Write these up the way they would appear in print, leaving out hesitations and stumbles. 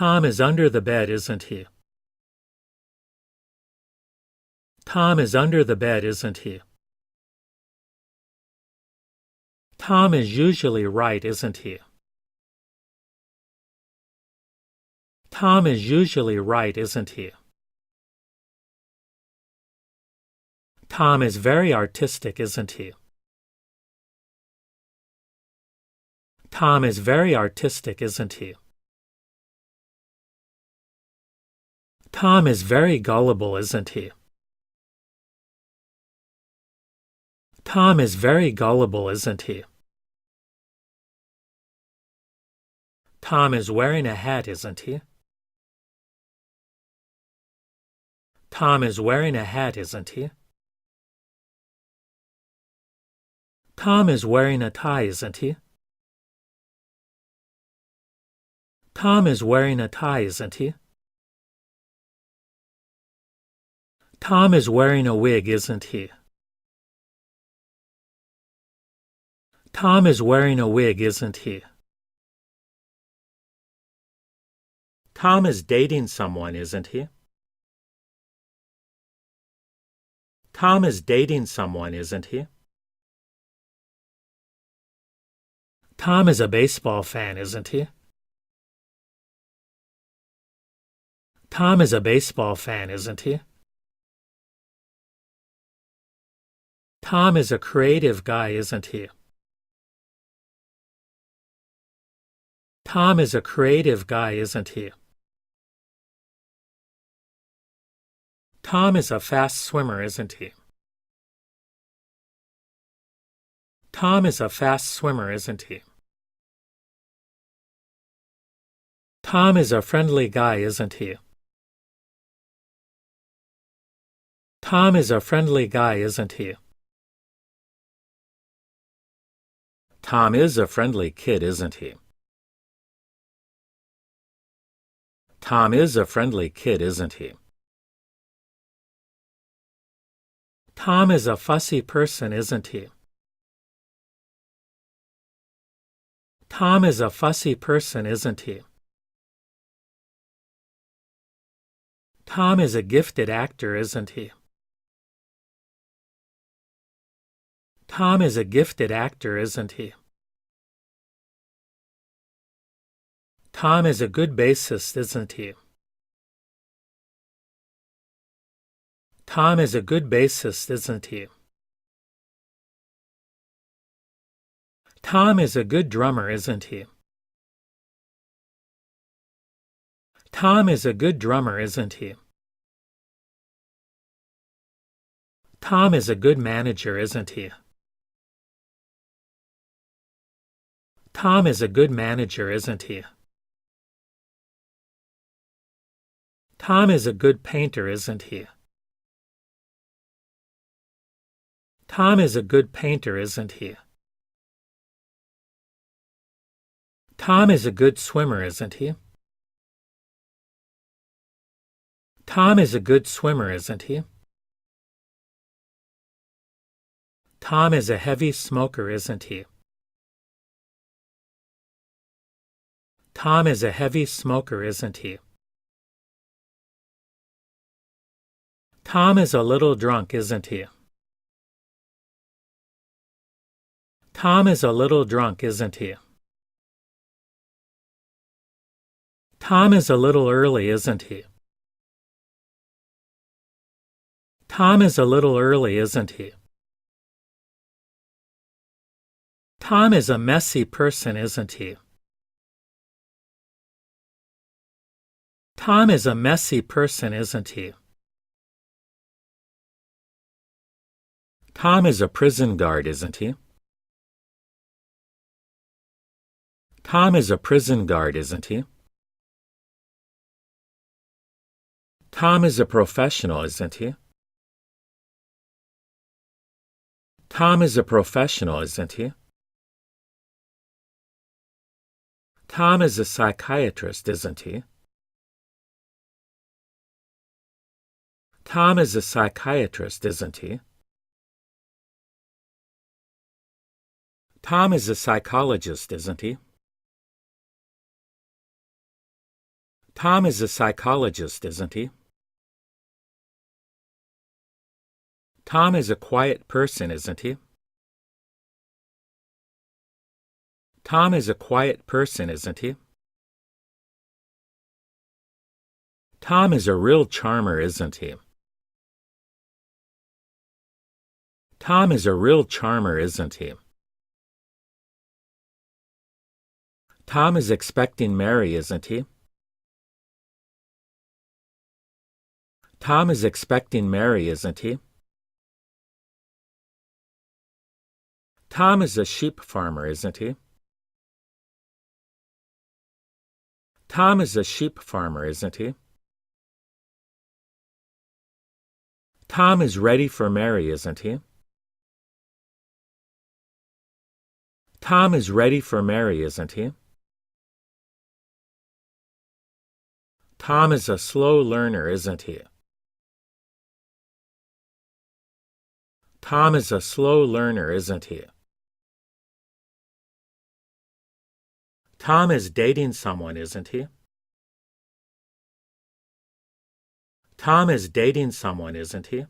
Tom is under the bed, isn't he? Tom is under the bed, isn't he? Tom is usually right, isn't he? Tom is usually right, isn't he? Tom is very artistic, isn't he? Tom is very artistic, isn't he? Tom is very gullible, isn't he? Tom is very gullible, isn't he? Tom is wearing a hat, isn't he? Tom is wearing a hat, isn't he? Tom is wearing a tie, isn't he? Tom is wearing a tie, isn't he? Tom is wearing a wig, isn't he? Tom is wearing a wig, isn't he? Tom is dating someone, isn't he? Tom is dating someone, isn't he? Tom is a baseball fan, isn't he? Tom is a baseball fan, isn't he? Tom is a creative guy, isn't he? Tom is a creative guy, isn't he? Tom is a fast swimmer, isn't he? Tom is a fast swimmer, isn't he? Tom is a friendly guy, isn't he? Tom is a friendly guy, isn't he? Tom is a friendly kid, isn't he? Tom is a friendly kid, isn't he? Tom is a fussy person, isn't he? Tom is a fussy person, isn't he? Tom is a gifted actor, isn't he? Tom is a gifted actor, isn't he? Tom is a good bassist, isn't he? Tom is a good bassist, isn't he? Tom is a good drummer, isn't he? Tom is a good drummer, isn't he? Tom is a good manager, isn't he? Tom is a good manager, isn't he? Tom is a good painter, isn't he? Tom is a good painter, isn't he? Tom is a good swimmer, isn't he? Tom is a good swimmer, isn't he? Tom is a heavy smoker, isn't he? Tom is a heavy smoker, isn't he? Tom is a little drunk, isn't he? Tom is a little drunk, isn't he? Tom is a little early, isn't he? Tom is a little early, isn't he? Tom is a messy person, isn't he? Tom is a messy person, isn't he? Tom is a prison guard, isn't he? Tom is a prison guard, isn't he? Tom is a professional, isn't he? Tom is a professional, isn't he? Tom is a psychiatrist, isn't he? Tom is a psychiatrist, isn't he? Tom is a psychologist, isn't he? Tom is a psychologist, isn't he? Tom is a quiet person, isn't he? Tom is a quiet person, isn't he? Tom is a real charmer, isn't he? Tom is a real charmer, isn't he? Tom is expecting Mary, isn't he? Tom is expecting Mary, isn't he? Tom is a sheep farmer, isn't he? Tom is a sheep farmer, isn't he? Tom is ready for Mary, isn't he? Tom is ready for Mary, isn't he? Tom is a slow learner, isn't he? Tom is a slow learner, isn't he? Tom is dating someone, isn't he? Tom is dating someone, isn't he?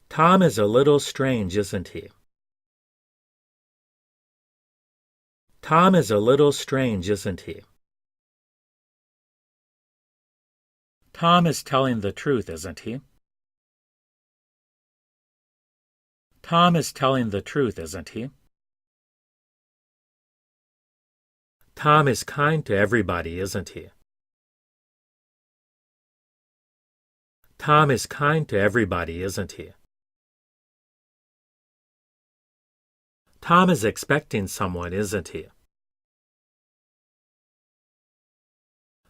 Tom is a little strange, isn't he? Tom is a little strange, isn't he? Tom is telling the truth, isn't he? Tom is telling the truth, isn't he? Tom is kind to everybody, isn't he? Tom is kind to everybody, isn't he? Tom is expecting someone, isn't he?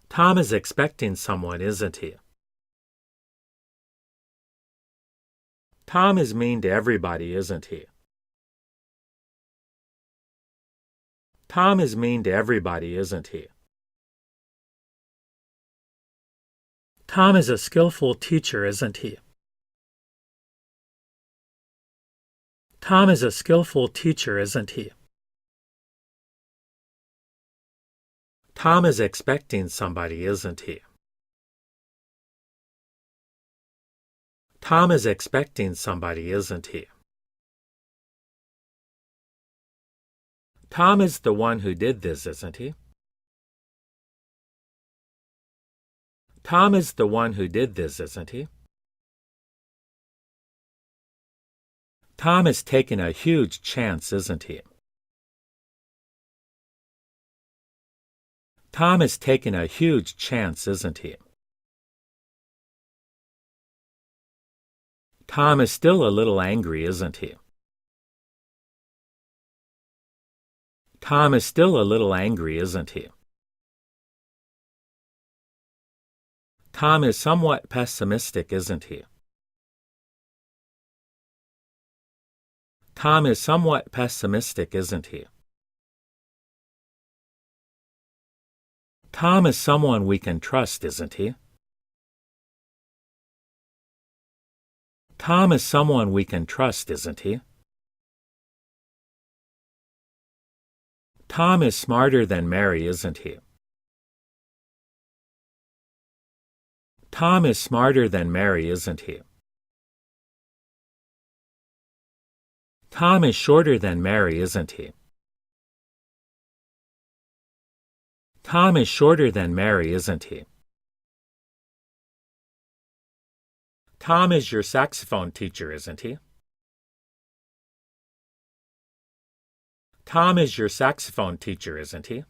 Tom is expecting someone, isn't he? Tom is mean to everybody, isn't he? Tom is mean to everybody, isn't he? Tom is a skillful teacher, isn't he? Tom is a skillful teacher, isn't he? Tom is expecting somebody, isn't he? Tom is expecting somebody, isn't he? Tom is the one who did this, isn't he? Tom is the one who did this, isn't he? Tom is taking a huge chance, isn't he? Tom is taking a huge chance, isn't he? Tom is still a little angry, isn't he? Tom is still a little angry, isn't he? Tom is somewhat pessimistic, isn't he? Tom is somewhat pessimistic, isn't he? Tom is someone we can trust, isn't he? Tom is someone we can trust, isn't he? Tom is smarter than Mary, isn't he? Tom is smarter than Mary, isn't he? Tom is shorter than Mary, isn't he? Tom is shorter than Mary, isn't he? Tom is your saxophone teacher, isn't he? Tom is your saxophone teacher, isn't he?